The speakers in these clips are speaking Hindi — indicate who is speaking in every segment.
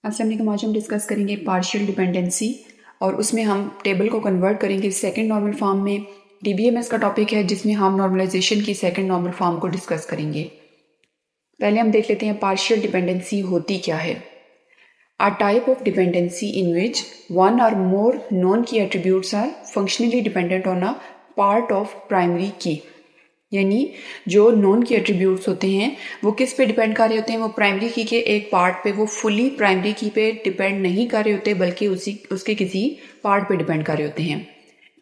Speaker 1: अस्सलाम वालेकुम। आज हम डिस्कस करेंगे पार्शियल डिपेंडेंसी और उसमें हम टेबल को कन्वर्ट करेंगे सेकंड नॉर्मल फॉर्म में। डीबीएमएस का टॉपिक है जिसमें हम नॉर्मलाइजेशन की सेकंड नॉर्मल फॉर्म को डिस्कस करेंगे। पहले हम देख लेते हैं पार्शियल डिपेंडेंसी होती क्या है। A type of dependency in which one or more known key attributes are functionally dependent on a part of primary key। यानी जो नॉन की एट्रीब्यूट्स होते हैं वो किस पे डिपेंड कर रहे होते हैं, वो प्राइमरी की के एक पार्ट पे, वो फुली प्राइमरी की पे डिपेंड नहीं कर रहे होते बल्कि उसके किसी पार्ट पे डिपेंड कर रहे होते हैं।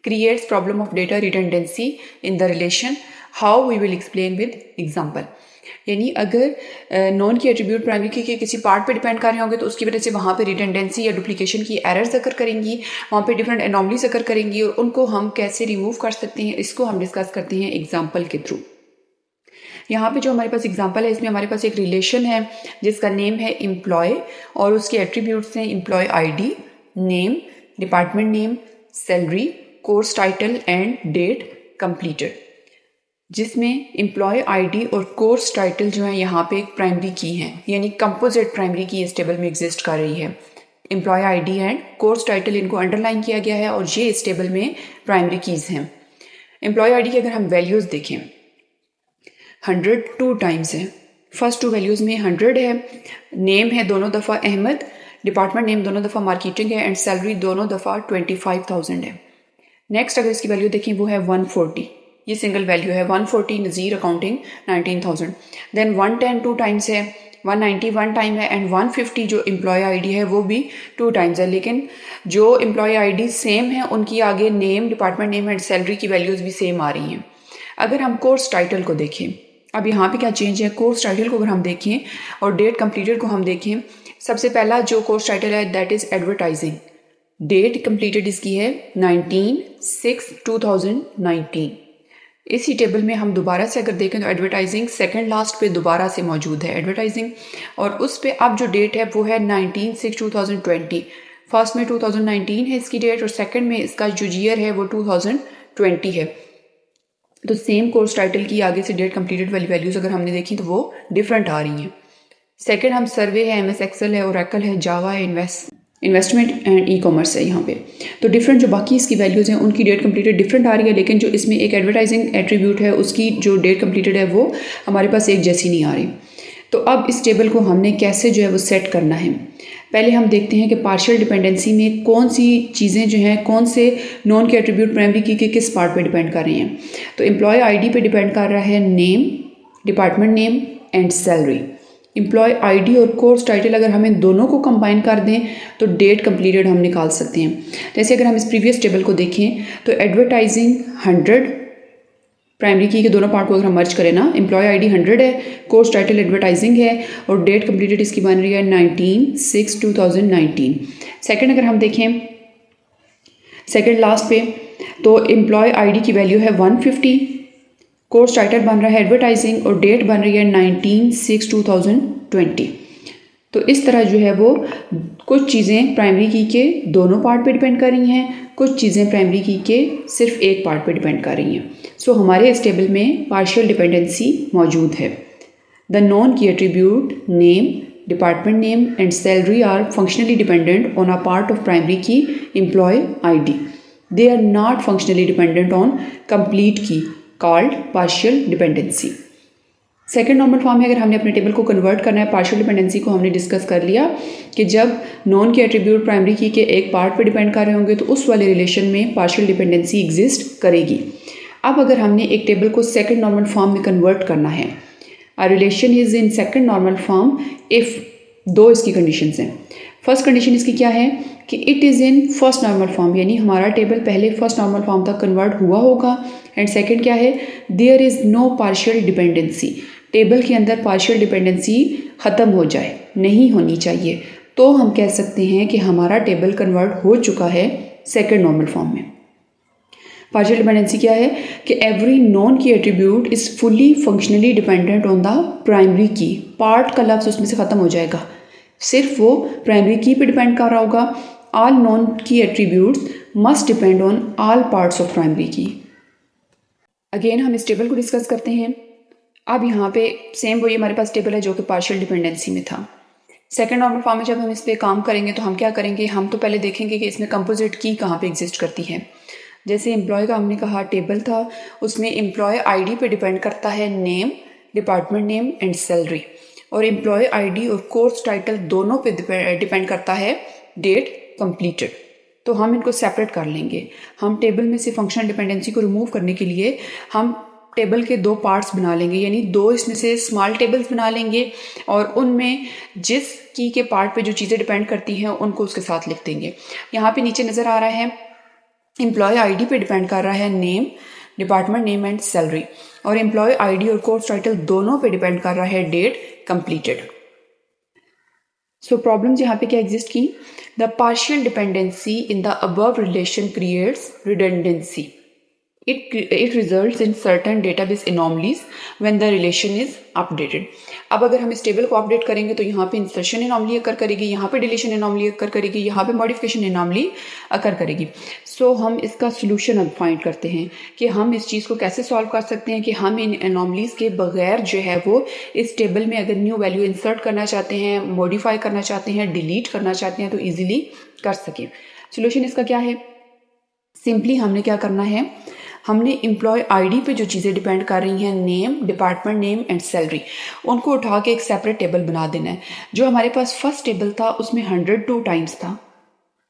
Speaker 1: Creates problem of data redundancy in the relation, how we will explain with example. यानी अगर नॉन की एट्रीब्यूट प्राइमरी की के किसी पार्ट पे डिपेंड कर रहे होंगे तो उसकी वजह से वहाँ पे रिडंडेंसी या डुप्लीकेशन की एरर्स अकर करेंगी, वहाँ पे डिफरेंट एनॉमलीज अकर करेंगी और उनको हम कैसे रिमूव कर सकते हैं इसको हम डिस्कस करते हैं एग्जाम्पल के थ्रू। यहाँ पे जो हमारे पास एग्जाम्पल है इसमें हमारे पास एक रिलेशन है जिसका नेम है एम्प्लॉय और उसके एट्रीब्यूट्स हैं employee ID, name, department name, salary, course title and date completed, जिसमें एम्प्लॉय आईडी और कोर्स टाइटल जो है यहाँ पे एक प्राइमरी की हैं, यानी कंपोजिट प्राइमरी की इस टेबल में एग्जिस्ट कर रही है। Employee ID and course title इनको अंडरलाइन किया गया है और ये इस टेबल में प्राइमरी कीज़ हैं। एम्प्लॉय आईडी की अगर हम वैल्यूज़ देखें 100 2 टाइम्स है, फर्स्ट 2 वैल्यूज़ में 100 है, नेम है दोनों दफ़ा अहमद, डिपार्टमेंट नेम दोनों दफ़ा मार्केटिंग है एंड सैलरी दोनों दफ़ा 25,000 है। नेक्स्ट अगर इसकी वैल्यू देखें वो है 140, ये सिंगल वैल्यू है 140, नज़ीर अकाउंटिंग 19,000। देन 110 2 टाइम्स है, 190 1 टाइम है एंड 150 जो एम्प्लॉय आईडी है वो भी 2 टाइम्स है। लेकिन जो एम्प्लॉय आईडी सेम है उनकी आगे name, department name and salary की वैल्यूज़ भी सेम आ रही हैं। अगर हम कोर्स टाइटल को देखें, अब यहाँ पे क्या चेंज है, कोर्स टाइटल को अगर हम देखें और डेट कंप्लीटेड को हम देखें, सबसे पहला जो कोर्स टाइटल है that is advertising, date completed इसकी है 19/6/2019। इसी टेबल में हम दोबारा से अगर देखें तो एडवर्टाइजिंग सेकंड लास्ट पे दोबारा से मौजूद है एडवर्टाइजिंग, और उस पे अब जो डेट है वो है 19/6/2020। फर्स्ट में 2019 है इसकी डेट और सेकंड में इसका जो ईयर है वो 2020 है। तो सेम कोर्स टाइटल की आगे से डेट कंप्लीटेड वाली वैल्यूज़ अगर हमने देखी तो वो डिफरेंट आ रही हैं। सेकंड हम सर्वे है, एमएस एक्सेल है, ओरेकल है, जावा है, इन्वेस्टमेंट एंड ई कॉमर्स है यहाँ पे। तो डिफरेंट जो बाकी इसकी वैल्यूज़ हैं उनकी डेट कंप्लीटेड डिफरेंट आ रही है, लेकिन जो इसमें एक एडवर्टाइजिंग एट्रीब्यूट है उसकी जो डेट कंप्लीटेड है वो हमारे पास एक जैसी नहीं आ रही। तो अब इस टेबल को हमने कैसे जो है वो सेट करना है, पहले हम देखते हैं कि पार्शियल डिपेंडेंसी में कौन सी चीज़ें जो हैं, कौन से नॉन के एट्रीब्यूट प्राइमरी की के किस पार्ट पे डिपेंड कर रही हैं। तो एम्प्लॉय आईडी पे डिपेंड कर रहा है name, department name and salary. Employee ID और कोर्स टाइटल अगर हमें दोनों को कंबाइन कर दें तो डेट कंप्लीटेड हम निकाल सकते हैं। जैसे अगर हम इस प्रीवियस टेबल को देखें तो एडवर्टाइजिंग 100, प्राइमरी की के दोनों पार्ट को अगर हम मर्ज करें ना, एम्प्लॉय आईडी 100 है, कोर्स टाइटल एडवर्टाइजिंग है और डेट कंप्लीटेड इसकी बन रही है 19/6/2019। सेकंड अगर हम देखें सेकंड लास्ट पे तो एम्प्लॉय आईडी की वैल्यू है 150, कोर्स टाइटल बन रहा है एडवर्टाइजिंग और डेट बन रही है 19/6/2020। तो इस तरह जो है वो कुछ चीज़ें प्राइमरी की के दोनों पार्ट पे डिपेंड कर रही हैं, कुछ चीज़ें प्राइमरी की के सिर्फ एक पार्ट पे डिपेंड कर रही हैं। सो हमारे इस टेबल में पार्शियल डिपेंडेंसी मौजूद है। The non key attribute name, department name and salary are functionally dependent on a part of primary key employee ID. They are not functionally dependent on complete key, called partial dependency. Second normal form में अगर हमने अपने टेबल को कन्वर्ट करना है, पार्शियल डिपेंडेंसी को हमने डिस्कस कर लिया कि जब नॉन के एट्रीब्यूट प्राइमरी की के एक पार्ट पे डिपेंड कर रहे होंगे तो उस वाले रिलेशन में पार्शियल डिपेंडेंसी एग्जिस्ट करेगी। अब अगर हमने एक टेबल को सेकंड नॉर्मल फॉर्म में कन्वर्ट करना है, a relation is in second normal form if दो इसकी कंडीशंस हैं। फर्स्ट कंडीशन इसकी क्या है कि it is in first normal form, यानी हमारा टेबल पहले फर्स्ट नॉर्मल फॉर्म तक कन्वर्ट हुआ होगा। एंड सेकंड क्या है, there is no partial dependency, table के अंदर पार्शियल डिपेंडेंसी ख़त्म हो जाए, नहीं होनी चाहिए, तो हम कह सकते हैं कि हमारा टेबल कन्वर्ट हो चुका है सेकंड नॉर्मल फॉर्म में। पार्शियल डिपेंडेंसी क्या है कि every non key attribute is fully functionally dependent on the primary की, पार्ट का लफ्ज़ उसमें से ख़त्म हो जाएगा, सिर्फ वो प्राइमरी की पे डिपेंड कर रहा होगा। ऑल नॉन की attributes must depend on all parts of primary की। अगेन हम इस टेबल को डिस्कस करते हैं। अब यहाँ पे सेम वही हमारे पास टेबल है जो कि पार्शियल डिपेंडेंसी में था। सेकंड नॉर्मल फॉर्म में जब हम इस पर काम करेंगे तो हम क्या करेंगे, हम तो पहले देखेंगे कि इसमें कंपोजिट की कहाँ पे एग्जिस्ट करती है। जैसे एम्प्लॉय का हमने कहा टेबल था, उसमें एम्प्लॉय आईडी पे डिपेंड करता है name, department name and salary, और एम्प्लॉय आईडी और कोर्स टाइटल दोनों पे डिपेंड करता है डेट कंप्लीटेड। तो हम इनको सेपरेट कर लेंगे। हम टेबल में से फंक्शनल डिपेंडेंसी को रिमूव करने के लिए हम टेबल के दो पार्ट्स बना लेंगे, यानी दो इसमें से स्मॉल टेबल्स बना लेंगे और उनमें जिस की के पार्ट पे जो चीज़ें डिपेंड करती हैं उनको उसके साथ लिख देंगे। यहाँ पे नीचे नज़र आ रहा है एम्प्लॉय आईडी पे डिपेंड कर रहा है name, department name and salary, और एम्प्लॉय आईडी और कोर्स टाइटल दोनों पे डिपेंड कर रहा है डेट कंप्लीटेड। सो प्रॉब्लम्स यहाँ पे क्या एग्जिस्ट की, the partial dependency in the above relation creates redundancy. It results in certain database anomalies when the relation is updated. अब अगर हम इस टेबल को अपडेट करेंगे तो यहाँ पे इंसर्शन एनॉमली अकर करेगी, यहाँ पे डिलीशन एनॉमली अकर करेगी, यहाँ पे मॉडिफिकेशन एनॉमली अकर करेगी। सो हम इसका सोल्यूशन अब फाइंड करते हैं कि हम इस चीज़ को कैसे सॉल्व कर सकते हैं कि हम इन एनॉमलीज के बगैर जो है वो इस टेबल में अगर न्यू वैल्यू इंसर्ट करना चाहते हैं, मॉडिफाई करना चाहते हैं, डिलीट करना चाहते हैं तो ईजिली कर सकें। सोल्यूशन इसका क्या है, सिंपली हमने क्या करना है, हमने एम्प्लॉय आईडी पे जो चीज़ें डिपेंड कर रही हैं name, department name and salary, उनको उठा के एक सेपरेट टेबल बना देना है। जो हमारे पास फर्स्ट टेबल था उसमें 102 टाइम्स था,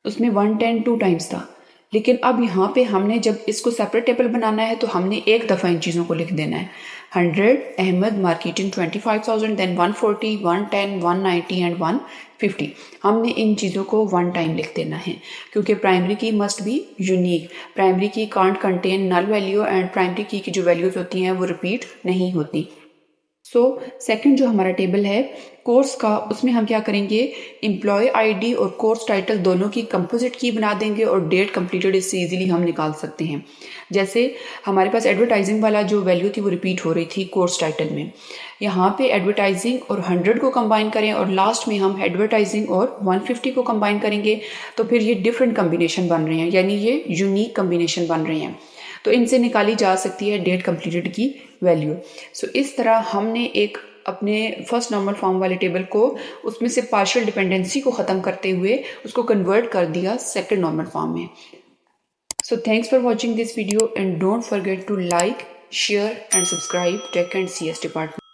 Speaker 1: उसमें 110 टाइम्स था, लेकिन अब यहाँ पे हमने जब इसको सेपरेट टेबल बनाना है तो हमने एक दफ़ा इन चीज़ों को लिख देना है। 100 अहमद मार्केटिंग 25,000, देन 140, 110, 190 एंड 150। हमने इन चीज़ों को वन टाइम लिख देना है क्योंकि primary key must be unique, primary key can't contain null value and primary key जो वैल्यूज़ होती हैं वो रिपीट नहीं होती। सो सेकंड जो हमारा टेबल है कोर्स का, उसमें हम क्या करेंगे, एम्प्लॉय आईडी और कोर्स टाइटल दोनों की कंपोजिट की बना देंगे और डेट कंप्लीटेड इससे इजीली हम निकाल सकते हैं। जैसे हमारे पास एडवर्टाइजिंग वाला जो वैल्यू थी वो रिपीट हो रही थी कोर्स टाइटल में, यहाँ पे एडवर्टाइजिंग और 100 को कंबाइन करें और लास्ट में हम एडवर्टाइजिंग और 150 को कंबाइन करेंगे तो फिर ये डिफरेंट कम्बिनेशन बन रहे हैं, यानी ये यूनिक कम्बिनेशन बन रहे हैं, तो इनसे निकाली जा सकती है डेट कंप्लीटेड की वैल्यू। सो इस तरह हमने एक अपने फर्स्ट नॉर्मल फॉर्म वाले टेबल को उसमें से पार्शियल डिपेंडेंसी को ख़त्म करते हुए उसको कन्वर्ट कर दिया सेकंड नॉर्मल फॉर्म में। So thanks for watching this video and don't forget to like, share and subscribe tech and CS department.